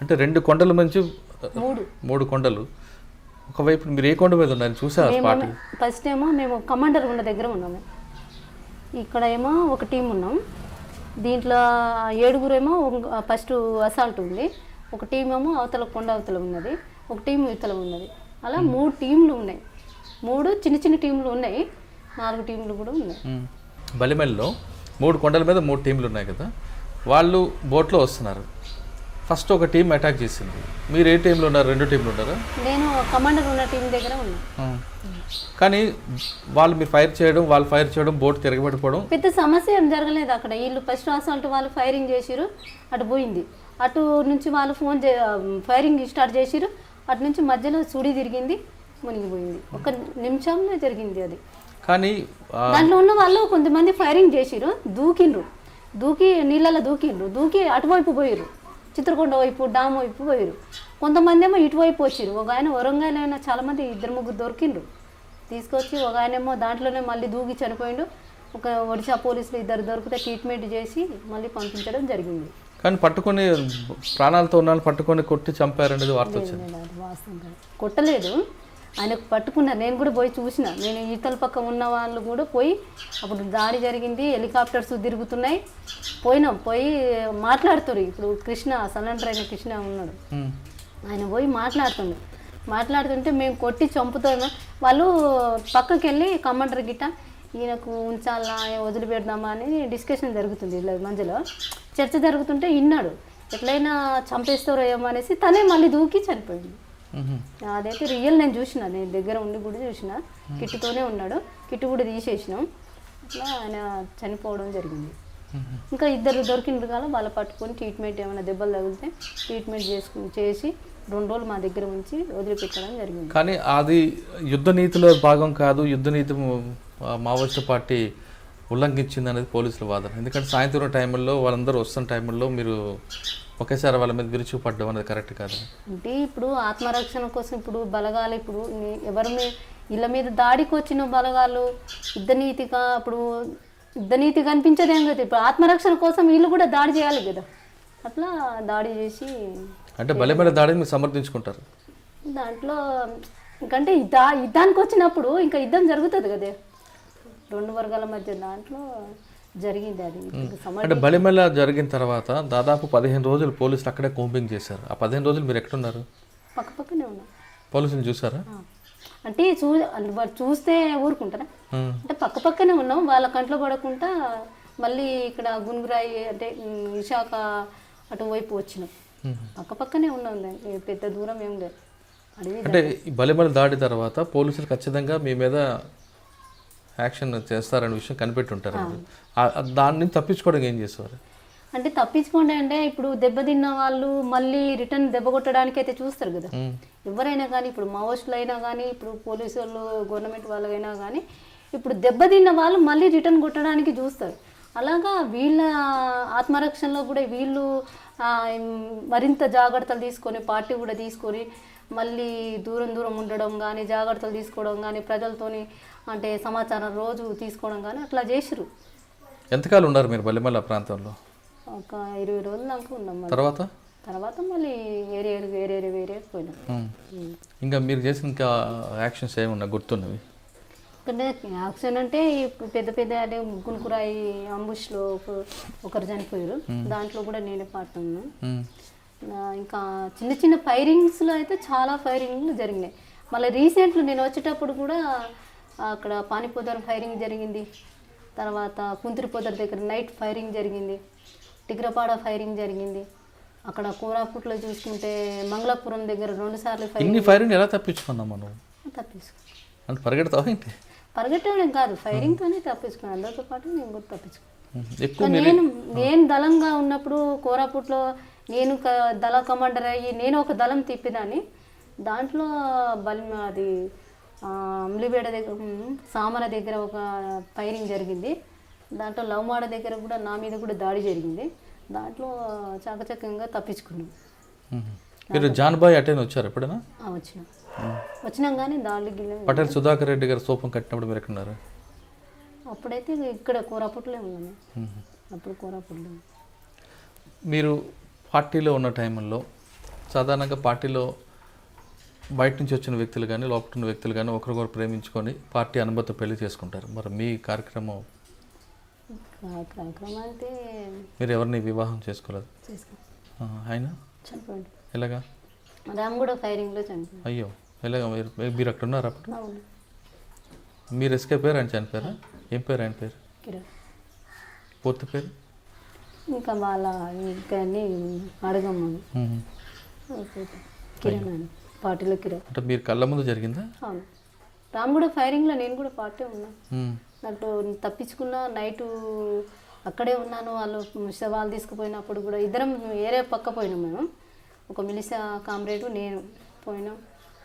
అంటే 2 కొండల నుంచి మూడు 3 కొండలు. ఒకవైపు మీరు ఏ కొండ మీద ఉన్నారు చూసారు స్పాట్? ఫస్ట్ ఏమో మేము కమాండర్ ఉన్న దగ్గర ఉన్నాము. ఇక్కడ ఏమో ఒక టీం ఉన్నాం. దీంట్లో 7 ఏమో ఫస్ట్ అసాల్ట్ ఉంది, ఒక టీం ఏమో అవతల కొండ అవతల ఉన్నది, ఒక టీం ఇవతల ఉన్నది. అలా 3 టీంలు ఉన్నాయి. 3 చిన్న చిన్న టీంలు ఉన్నాయి, 4 టీంలు కూడా ఉన్నాయి. బలిమెల్లో 3 కొండల మీద 3 టీంలు ఉన్నాయి కదా, వాళ్ళు బోట్లో వస్తున్నారు. ఫస్ట్ ఒక టీం అటాక్ చేసింది. మీరు ఏ టీంలో ఉన్నారు? 2 టీంలు ఉన్నారా? నేను కమాండర్ ఉన్న టీం దగ్గర ఉన్నా. కానీ వాళ్ళు మీరు ఫైర్ చేయడం, వాళ్ళు ఫైర్ చేయడం, బోట్ తిరగబడిపోవడం పెద్ద సమస్య ఏం జరగలేదు అక్కడ. వీళ్ళు ఫస్ట్ అసాల్ట్ వాళ్ళు ఫైరింగ్ చేసిరు, అటు పోయింది. అటు నుంచి వాళ్ళు ఫైరింగ్ స్టార్ట్ చేసిరు, అటు నుంచి మధ్యలో సుడి తిరిగింది, మునిగిపోయింది. 1 నిమిషంలో జరిగింది అది. కానీ దాంట్లో ఉన్న వాళ్ళు కొంతమంది ఫైరింగ్ చేసిరు, దూకి నీళ్ళలో దూకి అటువైపు పోయిరు, చిత్రకొండ వైపు డామ్ వైపు పోయిరు. కొంతమంది ఏమో ఇటువైపు వచ్చిరు. ఒక ఆయన వరంగల్ అయినా చాలా మంది 2-3 దొరికిండ్రు. తీసుకొచ్చి ఒక ఆయన ఏమో దాంట్లోనే మళ్ళీ దూకి చనిపోయిండు. ఒక ఒడిశా పోలీసులు 2 దొరికితే ట్రీట్మెంట్ చేసి మళ్ళీ పంపించడం జరిగింది. కానీ పట్టుకొని ప్రాణాలతో ఉన్న పట్టుకొని కొట్టి చంపారనేది వార్త వచ్చింది. వాస్తవంగా కొట్టలేదు, ఆయనకు పట్టుకున్నారు. నేను కూడా పోయి చూసిన. నేను ఈతల పక్క ఉన్న వాళ్ళు కూడా పోయి, అప్పుడు దాడి జరిగింది, హెలికాప్టర్స్ తిరుగుతున్నాయి, పోయి మాట్లాడుతారు. ఇప్పుడు కృష్ణ సరెండర్ అయిన కృష్ణ ఉన్నాడు, ఆయన పోయి మాట్లాడుతుంటే మేము కొట్టి చంపుతాము. వాళ్ళు పక్కకి వెళ్ళి కమాండర్ గిట్ట ఈయనకు ఉంచాలా వదిలిపెడదామా అని డిస్కషన్ జరుగుతుంది. ఇలా మధ్యలో చర్చ జరుగుతుంటే విన్నాడు, ఎట్లయినా చంపేస్తారో ఏమో అనేసి తనే మళ్ళీ దూకి చనిపోయింది. అదైతే రియల్, నేను చూసిన, నేను దగ్గర ఉండి కూడా చూసిన. కిట్టుతోనే ఉన్నాడు, కిట్టు కూడా తీసేసినాం. అట్లా ఆయన చనిపోవడం జరిగింది. ఇంకా 2 దొరికిండ్రు కదా, వాళ్ళు పట్టుకొని ట్రీట్మెంట్, ఏమైనా దెబ్బలు తగిలితే ట్రీట్మెంట్ చేసి 2 రోజులు మా దగ్గర ఉంచి వదిలిపెట్టడం జరిగింది. కానీ అది యుద్ధ నీతిలో భాగం కాదు, యుద్ధ నీతి మావోయిస్టు పార్టీ ఉల్లంఘించింది అనేది పోలీసుల వాదన. ఎందుకంటే సాయంత్రం టైంలో వాళ్ళందరూ వస్తున్న టైంలో మీరు ఒకేసారి వాళ్ళ మీద విరుచుపడ్డం అనేది కరెక్ట్ కాదు. అంటే ఇప్పుడు ఆత్మరక్షణ కోసం ఇప్పుడు బలగాలు, ఇప్పుడు ఇళ్ళ మీద దాడికి వచ్చిన బలగాలు యుద్ధనీతి కనిపించదేం కదా. ఇప్పుడు ఆత్మరక్షణ కోసం వీళ్ళు కూడా దాడి చేయాలి కదా, అట్లా దాడి చేసి. అంటే బలమైన దాడిని మీరు సమర్థించుకుంటారు దాంట్లో. ఇంకంటే యుద్ధానికి వచ్చినప్పుడు ఇంకా యుద్ధం జరుగుతుంది కదా 2 వర్గాల మధ్య, దాంట్లో జరిగింది అది. అంటే బలిమెల జరిగిన తర్వాత దాదాపు 15 రోజులు పోలీసులు అక్కడే కోంపింగ్ చేశారు. ఆ 15 రోజులు మీరు ఎక్కడున్నారు? పక్కనే ఉన్నా. పోలీసులు చూసారా? అంటే చూస్తే ఊరుకుంటారా? అంటే పక్కనే ఉన్నాం, వాళ్ళ కంట్లో పడకుండా మళ్ళీ ఇక్కడ గుంగురాయి అంటే విశాఖ అటువైపు వచ్చినాం. పక్కనే ఉన్నాం, పెద్ద దూరం ఏం లేదు. అంటే ఈ బలిమెల దాడి తర్వాత పోలీసులు ఖచ్చితంగా మీ మీద యాక్షన్ చేస్తారనే విషయం కనిపెట్టి ఉంటారు. దాన్ని తప్పించుకోవడం ఏం చేసేవారు? అంటే తప్పించుకోండి అంటే ఇప్పుడు దెబ్బతిన్న వాళ్ళు మళ్ళీ రిటర్న్ దెబ్బ కొట్టడానికి అయితే చూస్తారు కదా ఎవరైనా కానీ. ఇప్పుడు మావోయిస్టులు అయినా కానీ, ఇప్పుడు పోలీసు వాళ్ళు, గవర్నమెంట్ వాళ్ళైనా కానీ, ఇప్పుడు దెబ్బతిన్న వాళ్ళు మళ్ళీ రిటర్న్ కొట్టడానికి చూస్తారు. అలాగా వీళ్ళ ఆత్మరక్షణలో కూడా వీళ్ళు మరింత జాగ్రత్తలు తీసుకొని, పార్టీ కూడా తీసుకొని మళ్ళీ దూరం ఉండడం కానీ, జాగ్రత్తలు తీసుకోవడం కానీ, ప్రజలతోని అంటే సమాచారం రోజు తీసుకోవడం కానీ అట్లా చేసిరు. ఎంతకాలం ఉన్నారు మీరు బలిమెల ప్రాంతంలో? ఒక 20 రోజుల దాకా ఉన్నాం. తర్వాత మళ్ళీ వేరే పోయినాం. ఇంకా మీరు చేసిన ఇంకా యాక్షన్స్ ఏమన్నా గుర్తున్నవి? యాక్షన్ అంటే పెద్ద అంటే గునుకురాయి అంబుష్లో ఒకరు చనిపోయారు, దాంట్లో కూడా నేనే పార్ట్ ఉన్నాను. ఇంకా చిన్న ఫైరింగ్స్లో అయితే చాలా ఫైరింగ్లు జరిగినాయి. మళ్ళీ రీసెంట్లో నేను వచ్చేటప్పుడు కూడా అక్కడ పానిపోదర్ ఫైరింగ్ జరిగింది, తర్వాత కుంతిరిపోదర్ దగ్గర నైట్ ఫైరింగ్ జరిగింది, టిగ్రపాడ ఫైరింగ్ జరిగింది. అక్కడ కోరాపుట్లో చూసుకుంటే మంగళాపురం దగ్గర 2 సార్లు ఫైరింగ్. ఎలా తప్పించుకున్నాం మనం? తప్పించుకున్నాను. పరిగెట్టడం కాదు, ఫైరింగ్తోనే తప్పించుకున్నాను. అందరితో పాటు నేను కూడా తప్పించుకున్నాను. నేను దళంగా ఉన్నప్పుడు కోరాపుట్లో నేను దళ కమాండర్ అయ్యి నేను ఒక దళం తిప్పిదాన్ని. దాంట్లో అది అమ్లిబేడ దగ్గర, సామర దగ్గర ఒక ఫైరింగ్ జరిగింది. దాంట్లో లవ్మాడ దగ్గర కూడా నా మీద కూడా దాడి జరిగింది. దాంట్లో చాకచక్యంగా తప్పించుకున్నాం. మీరు జాన్బాయ్ అటెండ్ వచ్చారు ఎప్పుడైనా? వచ్చినాం కానీ దాడి పటేల్ సుధాకర్ రెడ్డి గారు సోపం కట్టినప్పుడు మీరు ఎక్కడున్నారు? అప్పుడైతే ఇక్కడ కోరాపుట్లో ఉన్నాను. అప్పుడు కోరాపుట్లో. మీరు పార్టీలో ఉన్న టైంలో సాధారణంగా పార్టీలో బయట నుంచి వచ్చిన వ్యక్తులు కానీ లోపల ఉన్న వ్యక్తులు కానీ ఒకరికొకరు ప్రేమించుకొని పార్టీ అనుమతితో పెళ్లి చేసుకుంటారు. మరి మీ కార్యక్రమం కార్యక్రమం అంటే మీరు ఎవరిని వివాహం చేసుకోలేదు? ఆయన చనిపోయింది. ఎలాగా? రామ్ కూడా ఫైరింగ్లో చనిపోయింది. అయ్యో, ఎలాగా? మీరు అక్కడ ఉన్నారు అప్పుడు? అవును. మీరు ఎస్కేప్ అయ్యారు, ఆయన చనిపోయారా? ఏం పేరు ఆయన పేరు? కిరణ్. పూర్తి పేరు? ఇంకా వాళ్ళ ఇంకా అడగమ్మ కిరణ్ అని పార్టీలో కిరణ్. అంటే మీరు కళ్ళ ముందు జరిగిందా? అవును. రామ్ కూడా ఫైరింగ్లో నేను కూడా పార్టీ ఉన్నా. దాంట్లో తప్పించుకున్నా. నైటు అక్కడే ఉన్నాను. వాళ్ళు శవాలు తీసుకుపోయినప్పుడు కూడా ఇద్దరం వేరే పక్క పోయినాం. మేము ఒక మిలిసా కామ్రేడు నేను పోయినాం.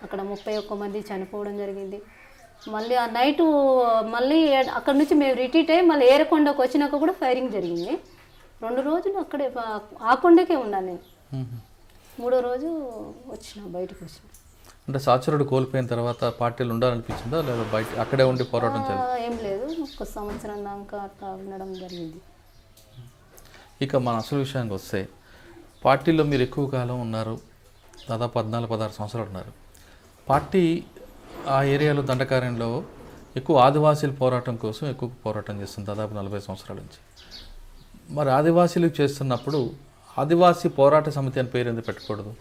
అక్కడ 31 మంది చనిపోవడం జరిగింది. మళ్ళీ ఆ నైటు మళ్ళీ అక్కడ నుంచి మేము రిట్రీట్ అయ్యి మళ్ళీ ఏరకొండకు వచ్చినాక కూడా ఫైరింగ్ జరిగింది. 2 రోజులు అక్కడే ఆ కొండకే ఉన్నాను నేను. 3వ రోజు బయటకు వచ్చిన. అంటే సహచరుడు కోల్పోయిన తర్వాత పార్టీలు ఉండాలనిపించిందా లేదా బయట అక్కడే ఉండి పోరాటం చేయాలి? ఏం లేదు, 1 సంవత్సరం దాకా అట్లా ఉండడం జరిగింది. ఇక మన అసలు విషయానికి వస్తే పార్టీలో మీరు ఎక్కువ కాలం ఉన్నారు, దాదాపు 14-16 సంవత్సరాలు ఉన్నారు. పార్టీ ఆ ఏరియాలో దండకార్యంలో ఎక్కువ ఆదివాసీల పోరాటం కోసం ఎక్కువ పోరాటం చేస్తుంది దాదాపు 40 సంవత్సరాల నుంచి. మరి ఆదివాసీలు చేస్తున్నప్పుడు ఆదివాసీ పోరాట సమితి అని పేరు ఎందుకు పెట్టకూడదు?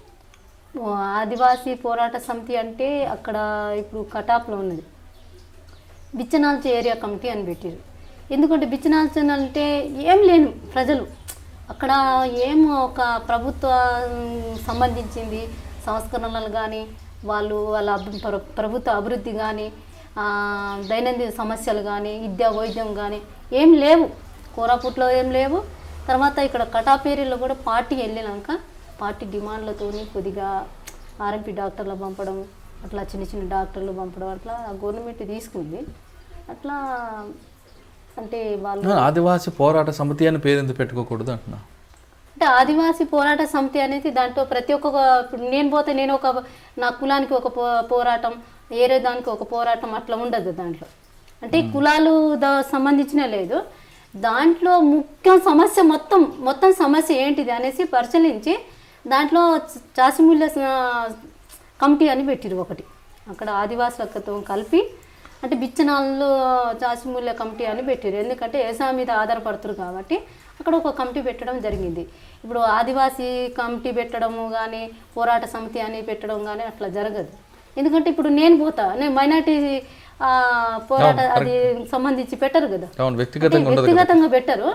ఆదివాసీ పోరాట సమితి అంటే అక్కడ ఇప్పుడు కటాప్లో ఉన్నది బిచ్చనాల్చి ఏరియా కమిటీ అని పెట్టారు. ఎందుకంటే బిచ్చనాల్చి అంటే ఏం లేని ప్రజలు అక్కడ ఏం ఒక ప్రభుత్వం సంబంధించింది సంస్కరణలు కానీ వాళ్ళ ప్రభుత్వ అభివృద్ధి కానీ దైనందిన సమస్యలు కానీ విద్యా వైద్యం కానీ ఏం లేవు. కోరాపుట్లో ఏం లేవు. తర్వాత ఇక్కడ కటాప్ ఏరియాలో కూడా పార్టీ వెళ్ళినాక పార్టీ డిమాండ్లతోని కొద్దిగా ఆర్ఎంపీ డాక్టర్లు పంపడం, అట్లా చిన్న చిన్న డాక్టర్లు పంపడం, అట్లా గవర్నమెంట్ తీసుకుంది. అట్లా అంటే వాళ్ళు ఆదివాసీ పోరాట సమితి అని పేరు ఎందుకు పెట్టుకోకూడదు అంటున్నా. అంటే ఆదివాసీ పోరాట సమితి అనేది దాంట్లో ప్రతి ఒక్క ఇప్పుడు నేను పోతే నేను ఒక నా కులానికి ఒక పోరాటం, ఏరే దానికి ఒక పోరాటం అట్లా ఉండదు దాంట్లో. అంటే కులాలు సంబంధించిన లేదు. దాంట్లో ముఖ్య సమస్య మొత్తం సమస్య ఏంటిది అనేసి పరిశీలించి దాంట్లో చాసిమూల్య కమిటీ అని పెట్టిరు ఒకటి. అక్కడ ఆదివాసులతో కలిపి అంటే బిచ్చనాళ్ళు చాసిమూల్య కమిటీ అని పెట్టారు. ఎందుకంటే వ్యవసాయం మీద ఆధారపడుతున్నారు కాబట్టి అక్కడ ఒక కమిటీ పెట్టడం జరిగింది. ఇప్పుడు ఆదివాసీ కమిటీ పెట్టడము కానీ పోరాట సమితి అని పెట్టడం కానీ అట్లా జరగదు. ఎందుకంటే ఇప్పుడు నేను నేను మైనార్టీ పోరాట అది సంబంధించి పెట్టరు కదా, వ్యక్తిగతంగా పెట్టరు.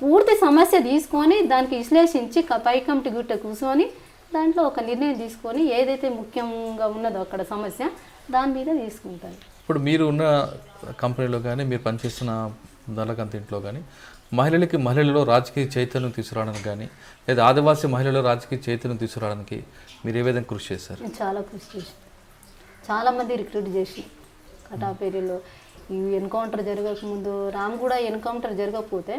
పూర్తి సమస్య తీసుకొని దానికి విశ్లేషించి పై కమిటీ గుట్ట కూర్చొని దాంట్లో ఒక నిర్ణయం తీసుకొని ఏదైతే ముఖ్యంగా ఉన్నదో అక్కడ సమస్య దాని మీద తీసుకుంటారు. ఇప్పుడు మీరు ఉన్న కంపెనీలో కానీ మీరు పనిచేస్తున్న దళకంత ఇంట్లో కానీ మహిళలలో రాజకీయ చైతన్యం తీసుకురావడానికి కానీ లేదా ఆదివాసీ మహిళల్లో రాజకీయ చైతన్యం తీసుకురావడానికి మీరు ఏ విధంగా కృషి చేశారు? చాలా కృషి చేశాను. చాలామంది రిక్రూట్ చేసి కటాప్ ఏరియాలో ఈ ఎన్కౌంటర్ జరగకముందు రామ్ కూడా ఎన్కౌంటర్ జరగకపోతే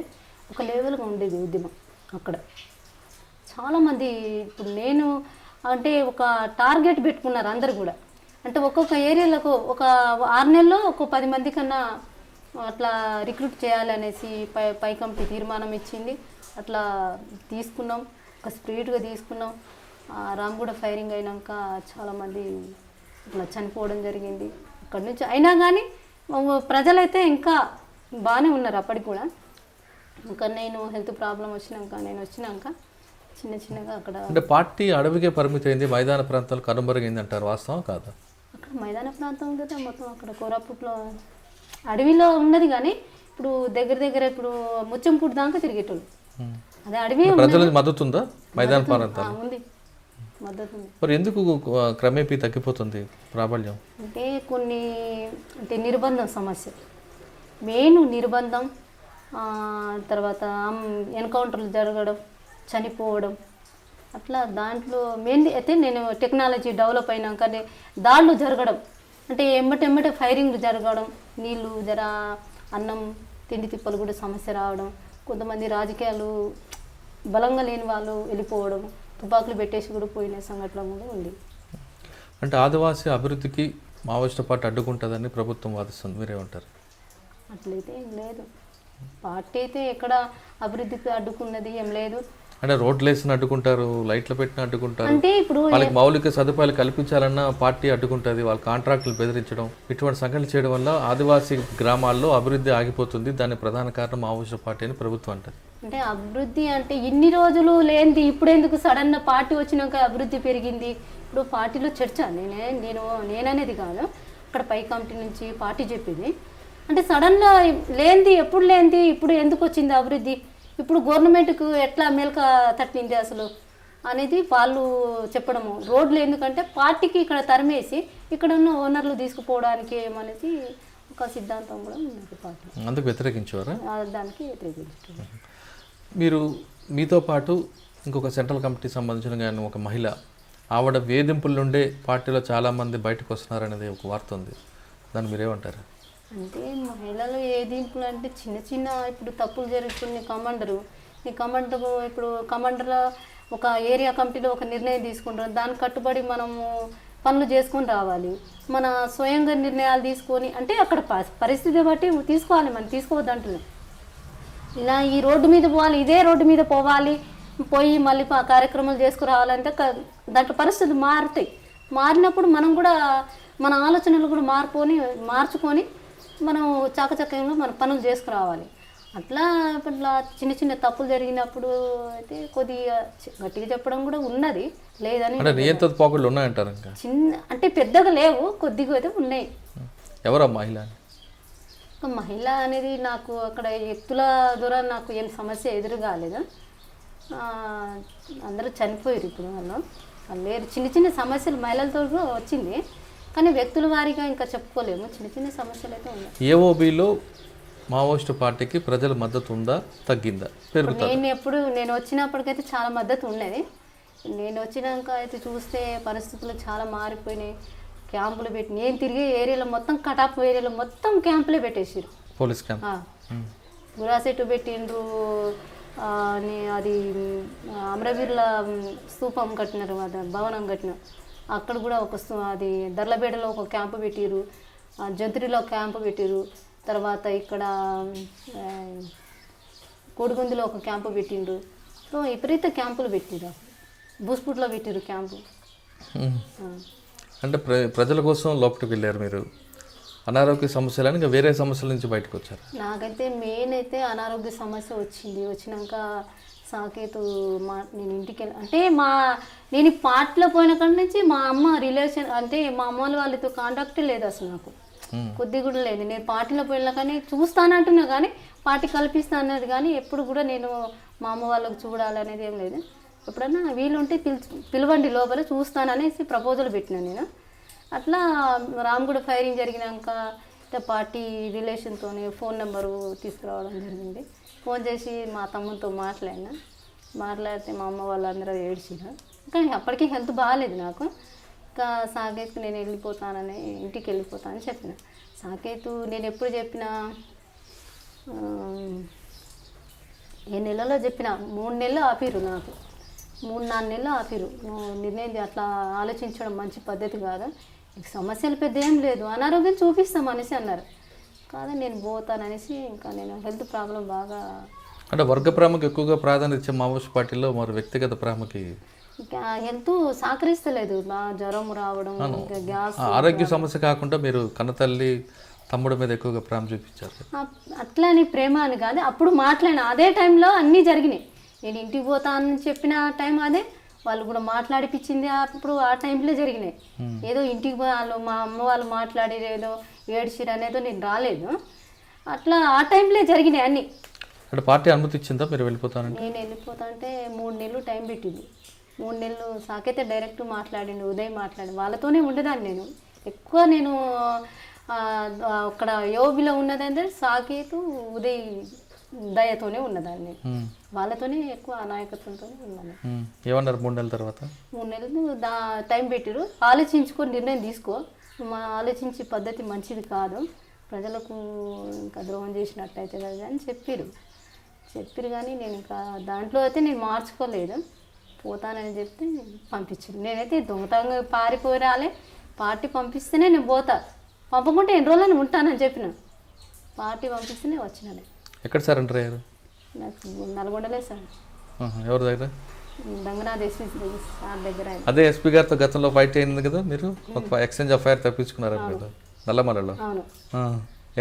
ఒక లెవెల్గా ఉండేది ఉద్యమం అక్కడ. చాలామంది ఇప్పుడు నేను అంటే ఒక టార్గెట్ పెట్టుకున్నారు అందరు కూడా. అంటే ఒక్కొక్క ఏరియాలకు ఒక 6 నెలల్లో ఒక 10 మంది కన్నా అట్లా రిక్రూట్ చేయాలనేసి పై కమిటీ తీర్మానం ఇచ్చింది. అట్లా తీసుకున్నాం, ఒక స్పీడ్గా తీసుకున్నాం. రామ్ కూడా ఫైరింగ్ అయినాక చాలామంది ఇట్లా చనిపోవడం జరిగింది అక్కడి నుంచి. అయినా కానీ ప్రజలైతే ఇంకా బాగానే ఉన్నారు అప్పటికి కూడా. ఇంకా నేను హెల్త్ ప్రాబ్లం వచ్చినాక చిన్నగా అక్కడ అంటే పార్టీ అడవికే పరిమితి అయింది, మైదాన ప్రాంతాలు కనుమరుగైంది అంటారు, వాస్తవం కాదా? అక్కడ మైదాన ప్రాంతం కదా మొత్తం. అక్కడ కోరాపుట్లో అడవిలో ఉన్నది కానీ ఇప్పుడు దగ్గర ఇప్పుడు ముచ్చంపూడి దాకా తిరిగేటోళ్ళు. అదే అడవి మద్దతు ఉందా మైదాన ప్రాంతాలు? ఉంది, మద్దతు ఉంది. మరి ఎందుకు క్రమేపీ తగ్గిపోతుంది ప్రాబల్యం? అంటే కొన్ని నిర్బంధం సమస్య, మెయిన్ నిర్బంధం. తర్వాత ఎన్కౌంటర్లు జరగడం, చనిపోవడం, అట్లా దాంట్లో మెయిన్ అయితే నేను టెక్నాలజీ డెవలప్ అయినాక దాడులు జరగడం, అంటే ఎమ్మటెమ్మటే ఫైరింగ్లు జరగడం, నీళ్ళు అన్నం తిండి తిప్పలు కూడా సమస్య రావడం, కొంతమంది రాజకీయాలు బలంగా లేని వాళ్ళు వెళ్ళిపోవడం, తుపాకులు పెట్టేసి కూడా పోయిన సంఘటన కూడా ఉంది. అంటే ఆదివాసీ అభివృద్ధికి మావోయిస్టు పార్టీ అడ్డుకుంటుందని ప్రభుత్వం వాదిస్తుంది, మీరేమంటారు? అట్లయితే ఏం లేదు. పార్టీ అయితే ఎక్కడ అభివృద్ధికి అడ్డుకున్నది ఏం లేదు. అంటే రోడ్లు వేసిన అడ్డుకుంటారు, లైట్లు పెట్టిన అడ్డుకుంటారు, అంటే ఇప్పుడు వాళ్ళకి మౌలిక సదుపాయాలు కల్పించాలన్న పార్టీ అడ్డుకుంటుంది, వాళ్ళ కాంట్రాక్టులు బెదిరించడం, ఇటువంటి సంఘటనలు చేయడం వల్ల ఆదివాసీ గ్రామాల్లో అభివృద్ధి ఆగిపోతుంది. దాని ప్రధాన కారణం మావోయిస్టు పార్టీ అని ప్రభుత్వం అంటది. అంటే అభివృద్ధి అంటే ఇన్ని రోజులు లేనిది ఇప్పుడు ఎందుకు సడన్ పార్టీ వచ్చినాక అభివృద్ధి పెరిగింది? ఇప్పుడు పార్టీలో చర్చ నేననేది కాదు, అక్కడ పై కమిటీ నుంచి పార్టీ చెప్పింది. అంటే సడన్గా లేనిది ఎప్పుడు లేనిది ఇప్పుడు ఎందుకు వచ్చింది అభివృద్ధి? ఇప్పుడు గవర్నమెంట్కు ఎట్లా మేల్క తట్టింది అసలు అనేది వాళ్ళు చెప్పడము. రోడ్లు ఎందుకంటే పార్టీకి ఇక్కడ తరిమేసి ఇక్కడ ఉన్న ఓనర్లు తీసుకుపోవడానికి ఏమనేది ఒక సిద్ధాంతం కూడా ఉన్నది పార్టీ. అందుకు వ్యతిరేకించేవారా? దానికి వ్యతిరేకించారు. మీరు మీతో పాటు ఇంకొక సెంట్రల్ కమిటీ సంబంధించిన కానీ ఒక మహిళ, ఆవిడ వేధింపుల నుండే పార్టీలో చాలామంది బయటకు వస్తున్నారనేది ఒక వార్త ఉంది. దాన్ని మీరేమంటారు? అంటే మహిళలు ఏదింపులు అంటే చిన్న చిన్న ఇప్పుడు తప్పులు జరుగుతుంది. ఈ కమాండర్ ఇప్పుడు కమాండర్లో ఒక ఏరియా కమిటీలో ఒక నిర్ణయం తీసుకుంటారు, దానికి కట్టుబడి మనము పనులు చేసుకొని రావాలి. మన స్వయంగా నిర్ణయాలు తీసుకొని అంటే అక్కడ పరిస్థితి బట్టి తీసుకోవాలి, మనం తీసుకోవద్దంటున్నాం. ఇలా ఈ రోడ్డు మీద పోవాలి, ఇదే రోడ్డు మీద పోయి మళ్ళీ కార్యక్రమాలు చేసుకురావాలంటే దాంట్లో పరిస్థితులు మారుతాయి. మారినప్పుడు మనం కూడా మన ఆలోచనలు కూడా మార్చుకొని మనం చాకచక్యంలో మన పనులు చేసుకురావాలి. అట్లా చిన్న చిన్న తప్పులు జరిగినప్పుడు అయితే కొద్దిగా గట్టిగా చెప్పడం కూడా ఉన్నది, లేదని పోకళ్ళు ఉన్నాయంటారు. చిన్న అంటే పెద్దగా లేవు, కొద్దిగా అయితే ఉన్నాయి. ఎవరా మహిళ? మహిళ అనేది నాకు అక్కడ ఎత్తుల ద్వారా నాకు ఏం సమస్య ఎదురు కాలేదు. అందరూ చనిపోయారు ఇప్పుడు వాళ్ళు లేరు. చిన్న చిన్న సమస్యలు మహిళలతో వచ్చింది, కానీ వ్యక్తుల వారీగా ఇంకా చెప్పుకోలేము. చిన్న చిన్న సమస్యలు అయితే ఉన్నాయి. ఏఓబిలో మావోయిస్టు పార్టీకి ప్రజల మద్దతు ఉందా, తగ్గిందా, పెరుగుతుందా? నేను వచ్చినప్పటికైతే చాలా మద్దతు ఉండేది. నేను వచ్చినాక అయితే చూస్తే పరిస్థితులు చాలా మారిపోయినాయి. క్యాంపులు పెట్టి నేను తిరిగే ఏరియాలో మొత్తం కటాప్ ఏరియాలో మొత్తం క్యాంపులే పెట్టేసారు. పోలీస్ క్యాంప్ గురాసెట్టు పెట్టిండ్రు, అది అమరవీరుల స్తూపం కట్టినారు, భవనం కట్టినారు. అక్కడ కూడా అది దర్లబేడలో ఒక క్యాంపు పెట్టిరు, జంతురిలో ఒక క్యాంపు పెట్టిరు. తర్వాత ఇక్కడ కోడిగుందులో ఒక క్యాంపు పెట్టిండ్రు. సో విపరీత క్యాంపులు పెట్టిరు. బూస్పూట్లో పెట్టిరు క్యాంపు. అంటే ప్రజల కోసం లోపలికి వెళ్ళారు మీరు. అనారోగ్య సమస్యలని ఇంకా వేరే సమస్యల నుంచి బయటకు వచ్చారు? నాకైతే మెయిన్ అయితే అనారోగ్య సమస్య వచ్చినాక సాకేతు నేను ఇంటికి అంటే నేను పార్టీలో పోయిన కాడి నుంచి మా అమ్మ రిలేషన్ అంటే మా అమ్మ వాళ్ళతో కాంటాక్ట్ లేదు అసలు నాకు, కొద్ది కూడా లేదు. నేను పార్టీలో పోయినా కానీ చూస్తానంటున్నా కానీ పార్టీ కల్పిస్తా అన్నది కానీ ఎప్పుడు కూడా నేను మా అమ్మ వాళ్ళకి చూడాలనేది ఏం లేదు. ఎప్పుడన్నా వీలుంటే పిలవండి లోపల చూస్తాననేసి ప్రపోజల్ పెట్టినా నేను. అట్లా రామగూడ ఫైరింగ్ జరిగినాక పార్టీ రిలేషన్తో ఫోన్ నెంబరు తీసుకురావడం జరిగింది. ఫోన్ చేసి మా తమ్ముడితో మాట్లాడితే మా అమ్మ వాళ్ళందరూ ఏడ్చినా. కానీ అప్పటికీ హెల్త్ బాగాలేదు నాకు. ఇంకా సాకేత్కు నేను ఇంటికి వెళ్ళిపోతానని చెప్పిన. సాకేతు నేను ఎప్పుడు చెప్పినా ఏ నెలలో చెప్పిన 3 నెలలు ఆపిరు నాకు, 3-4 నెలలు ఆపిరు. నువ్వు నిర్ణయం అట్లా ఆలోచించడం మంచి పద్ధతి కాదు, నీకు సమస్యలు పెద్ద ఏం లేదు, అనారోగ్యం చూపిస్తాం అనేసి అన్నారు. కాదు నేను పోతాననేసి ఇంకా నేను హెల్త్ ప్రాబ్లం బాగా అంటే వర్గ ప్రేమకు ఎక్కువగా ప్రాధాన్యత ఇచ్చే మావోయిస్ట్ పార్టీలో మరి వ్యక్తిగత ప్రేమకి హెల్త్ సహకరిస్తలేదు. జ్వరం రావడం, గ్యాస్, ఆరోగ్య సమస్య కాకుండా మీరు కన్నతల్లి తమ్ముడు మీద ఎక్కువగా ప్రేమ చూపించారు. అట్లా అని ప్రేమ అని కాదు, అప్పుడు మాట్లాడిన అదే టైంలో అన్నీ జరిగినాయి. నేను ఇంటికి పోతానని చెప్పిన టైం అదే, వాళ్ళు కూడా మాట్లాడిపించింది అప్పుడు ఆ టైంలో జరిగినాయి. ఏదో ఇంటికి వాళ్ళు మా అమ్మ వాళ్ళు మాట్లాడేదో ఏడ్చిరు అనేదో నేను రాలేదు. అట్లా ఆ టైంలో జరిగినాయి అన్నీ. అంటే పార్టీ అనుమతి ఇచ్చిందా మీరు వెళ్ళిపోతానంటే? నేను వెళ్ళిపోతా అంటే 3 నెలలు టైం పెట్టింది. 3 నెలలు సాకైతే డైరెక్ట్ మాట్లాడిండు, ఉదయం మాట్లాడి వాళ్ళతోనే ఉండేదాన్ని. నేను ఎక్కువ నేను అక్కడ యోబిలో ఉన్నదంటే సాకేతు ఉదయ్ దయతోనే ఉన్నదాన్ని, వాళ్ళతోనే ఎక్కువ నాయకత్వంతోనే ఉన్నాను. ఏమన్నారు 3 నెలల తర్వాత? 3 నెలలు టైం పెట్టిరు, ఆలోచించుకొని నిర్ణయం తీసుకో, ఆలోచించే పద్ధతి మంచిది కాదు, ప్రజలకు ఇంకా ద్రోహం చేసినట్టయితే కదా అని చెప్పిరు కానీ నేను ఇంకా దాంట్లో అయితే నేను మార్చుకోలేదు. పోతానని చెప్తే పంపించారు. నేనైతే దొంగతనంగా పారిపోయి రాలే, పార్టీ పంపిస్తేనే నేను పోతా, పంపకుంటే ఎన్ని రోజులని ఉంటానని చెప్పిన. పార్టీ పంపిస్తేనే వచ్చినాను. ఎక్కడ సరెండర్ అయ్యారు? నాకు నల్గొండలే సార్. ఎవరి దగ్గర? రంగనాథ్ ఎస్పీ సార్ దగ్గర. అదే ఎస్పీ గారితో గతంలో ఫైట్ అయింది కదా మీరు, ఒక ఎక్స్చేంజ్ ఆఫ్ ఫైర్ తప్పించుకున్నారు కదా నల్లమలలో. అవును.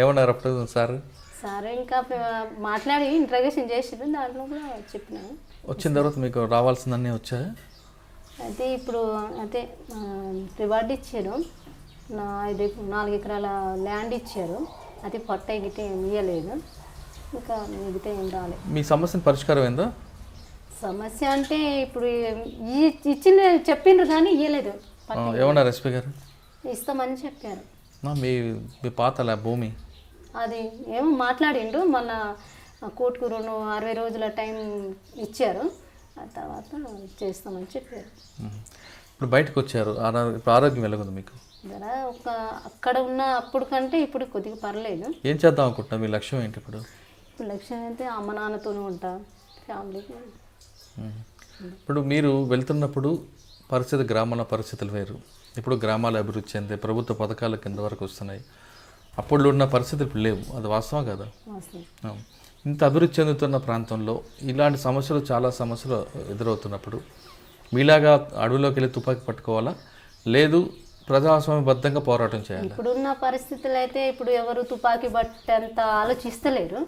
ఏమన్నారు అప్పుడు సార్? సార్ ఇంకా మాట్లాడి ఇంట్రగేషన్ చేసిండు, దాంట్లో కూడా చెప్పినాను. వచ్చిన తర్వాత మీకు రావాల్సిందన్నీ వచ్చాయా? అయితే ఇప్పుడు అయితే రివార్డ్ ఇచ్చారు, 4 ఎకరాల ల్యాండ్ ఇచ్చారు, అది పట్ట గిట్ట ఏమి ఇవ్వలేదు, ఇంకా మిగతా ఏం రాలేదు. మీ సమస్యను పరిష్కారం ఏందో? సమస్య అంటే ఇప్పుడు ఇచ్చింది చెప్పిండ్రు కానీ ఇవ్వలేదు. ఏమన్నారు ఎస్పీ గారు? ఇస్తామని చెప్పారు. మీ మీ పాత భూమి అది ఏమో మాట్లాడిండు, మళ్ళా కోర్టుకు 60 రోజుల టైం ఇచ్చారు, ఆ తర్వాత చేస్తామని చెప్పారు. ఇప్పుడు బయటకు వచ్చారు, ఇప్పుడు ఆరోగ్యం ఎలాగుంది మీకు? అక్కడ ఉన్న అప్పుడు కంటే ఇప్పుడు కొద్దిగా పర్లేదు. ఏం చేద్దాం అనుకుంటున్నా, మీ లక్ష్యం ఏంటి ఇప్పుడు? ఇప్పుడు లక్ష్యం అయితే అమ్మ నాన్నతోనే ఉంటా, ఫ్యామిలీకి. ఇప్పుడు మీరు వెళ్తున్నప్పుడు పరిస్థితి, గ్రామాల పరిస్థితులు వేరు, ఇప్పుడు గ్రామాల అభివృద్ధి చెందే ప్రభుత్వ పథకాలు కింద వరకు వస్తున్నాయి. అప్పుడు ఉన్న పరిస్థితులు ఇప్పుడు లేవు, అది వాస్తవం కదా? ఇంత అభివృద్ధి చెందుతున్న ప్రాంతంలో ఇలాంటి సమస్యలు, చాలా సమస్యలు ఎదురవుతున్నప్పుడు మీలాగా అడవిలోకి వెళ్ళి తుపాకీ పట్టుకోవాలా, లేదు ప్రజాస్వామ్యబద్ధంగా పోరాటం చేయాలి? ఇప్పుడున్న పరిస్థితులు అయితే ఇప్పుడు ఎవరు తుపాకీ పట్టేంత ఆలోచిస్తలేరు.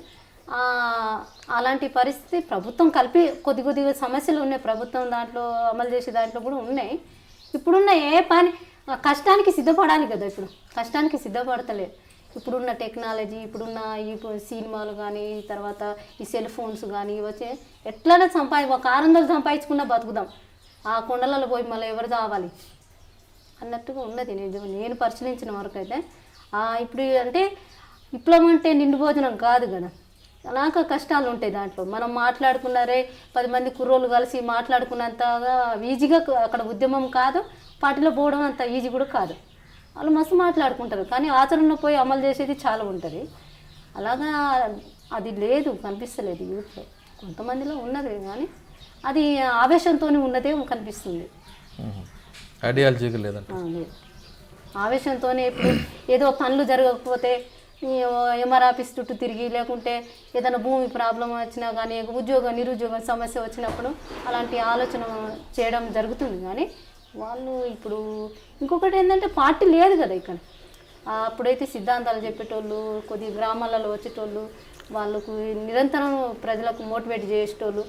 అలాంటి పరిస్థితి ప్రభుత్వం కలిపి కొద్దిగా సమస్యలు ఉన్నాయి, ప్రభుత్వం దాంట్లో అమలు చేసే దాంట్లో కూడా ఉన్నాయి. ఇప్పుడున్న ఏ పని కష్టానికి సిద్ధపడాలి కదా, ఇప్పుడు కష్టానికి సిద్ధపడతలేదు. ఇప్పుడున్న టెక్నాలజీ, ఇప్పుడున్న ఈ సినిమాలు కానీ, తర్వాత ఈ సెల్ ఫోన్స్ కానీ వచ్చే ఎట్లనే ఒక 600 సంపాదించుకున్నా బతుకుదాం, ఆ కొండలలో పోయి మళ్ళీ ఎవరు కావాలి అన్నట్టుగా ఉన్నది. నేను పరిశీలించిన వరకు అయితే ఇప్పుడు అంటే విప్లవం అంటే నిండు భోజనం కాదు కదా, అలాగ కష్టాలు ఉంటాయి దాంట్లో. మనం మాట్లాడుకున్నారే 10 మంది కుర్రోళ్ళు కలిసి మాట్లాడుకున్నంతగా ఈజీగా అక్కడ ఉద్యమం కాదు, పార్టీలో పోవడం అంత ఈజీ కూడా కాదు. వాళ్ళు మస్తు మాట్లాడుకుంటారు కానీ ఆచరణలో పోయి అమలు చేసేది చాలా ఉంటుంది. అలాగా అది లేదు, కనిపిస్తలేదు యూత్లో. కొంతమందిలో ఉన్నది కానీ అది ఆవేశంతోనే ఉన్నదే కనిపిస్తుంది, ఐడియాలజీగా లేదంట. లేదు, ఆవేశంతోనే. ఇప్పుడు ఏదో పనులు జరగకపోతే ఎంఆర్ ఆఫీస్ చుట్టూ తిరిగి, లేకుంటే ఏదైనా భూమి ప్రాబ్లం వచ్చినా కానీ, నిరుద్యోగం సమస్య వచ్చినప్పుడు అలాంటి ఆలోచన చేయడం జరుగుతుంది. కానీ వాళ్ళు ఇప్పుడు ఇంకొకటి ఏంటంటే పార్టీ లేదు కదా ఇక్కడ. అప్పుడైతే సిద్ధాంతాలు చెప్పేటోళ్ళు, కొద్ది గ్రామాలలో వచ్చేటోళ్ళు, వాళ్ళకు నిరంతరం ప్రజలకు మోటివేట్ చేసేటోళ్ళు,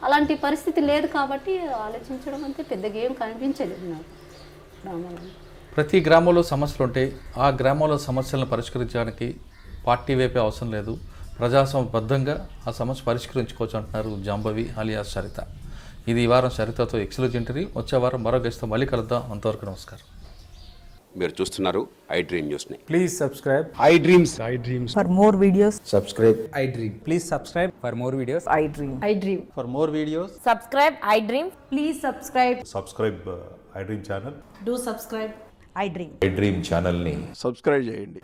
అలాంటి పరిస్థితి లేదు. కాబట్టి ఆలోచించడం అంటే పెద్దగా ఏం కనిపించలేదు నాకు గ్రామాలలో. ప్రతి గ్రామంలో సమస్యలు ఉంటాయి, ఆ గ్రామంలో సమస్యలను పరిష్కరించడానికి పార్టీ వైపే అవసరం లేదు, ప్రజాస్వామ్యబద్ధంగా ఆ సమస్య పరిష్కరించుకోవచ్చు అంటున్నారు జాంబవి అలియాస్ సరిత. ఇది ఈ వారం సరితతో ఎక్స్క్లూజివ్. వచ్చే వారం మరో గెస్ట్తో మళ్ళీ కలుద్దాం. అంతవరకు నమస్కారం. మీరు చూస్తున్నారు ఐ డ్రీమ్ న్యూస్ని. Please subscribe. I dreams. For more videos, subscribe. I dream. Please subscribe for more videos. I dream. I dream. For more videos. Subscribe, I dream. Please subscribe. Subscribe I dream channel. Do subscribe. I dream. I dream ఛానల్ని subscribe చేయండి.